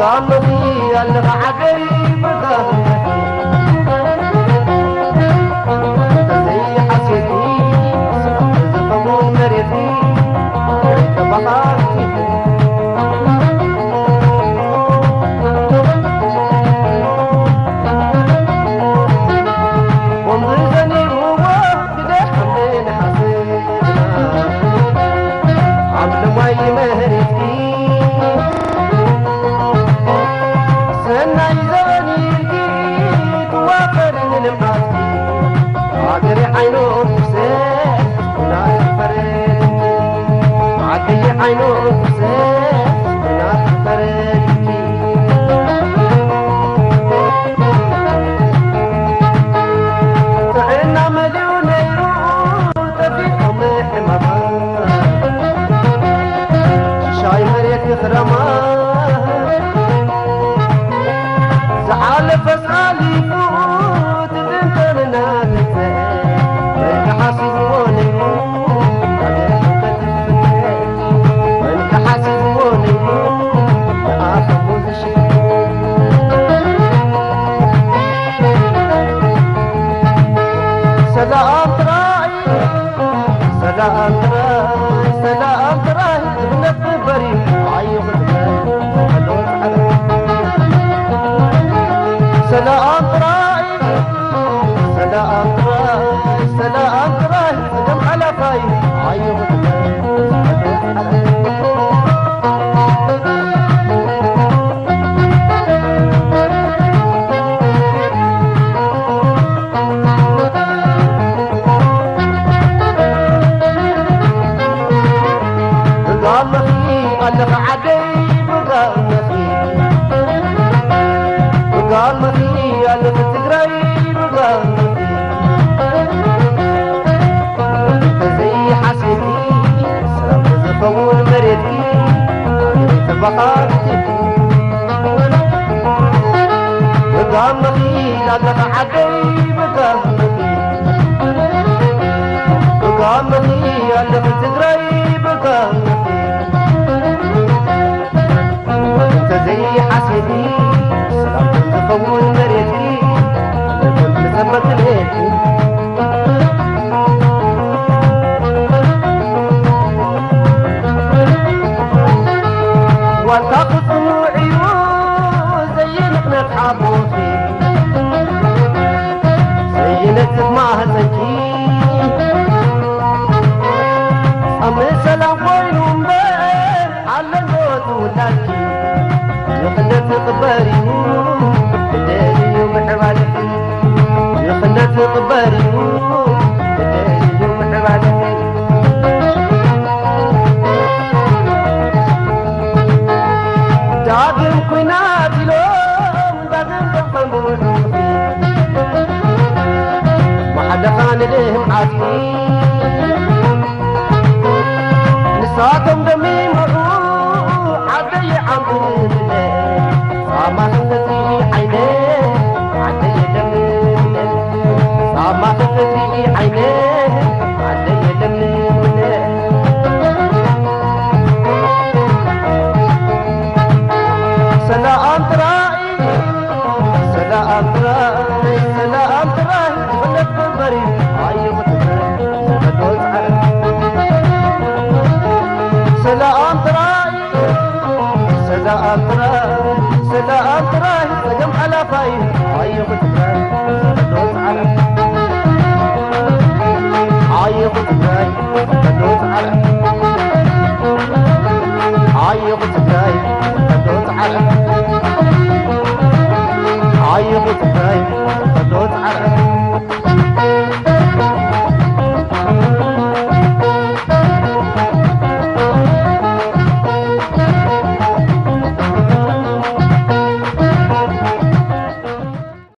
قامني العجيب قامني زي حسيتي زفمون مريتي بحارتي ومضيزني هو كده حملين حسيتنا عمل مي مهرتي عقري عينو بسيف وناس فريد عقري عينو بسيف وناس فريد تعينا مليون يرو تفيهم حماما شاي مريك خرمان زعل فسالي فوت بنتنا سلام تراي ابنك بريء عيب سلام تراي دم على فاي عيب قال عجيب قال مخي قال بتقريب قال زي حسيتي سلام زفول مريتي بحارتي قال مخي قال عجيب قال مخي قال بتقريب قال زي حسيتي سلام تفول مريتي انا كنت مثبت ليكي والتقط عيون زي نقنة حبوطي زي نكتب معها زكي أمي سلام وين ومبين على الموت ولكي يخلت قباري بداري ومحبالي يخلت قباري بداري ومحبالي داقم كويناتي لوم داقم بفهمون ما حدا خان ليهم عاتي نساكم دمي مرو عدي عمرو ما خفتي عينيه عدي دمي ما خفتي عينيه عدي دمي سلام تراي تبلت بالبري عيب تدوز على سلام تراي سجم على فاي عيب تدوز على عيب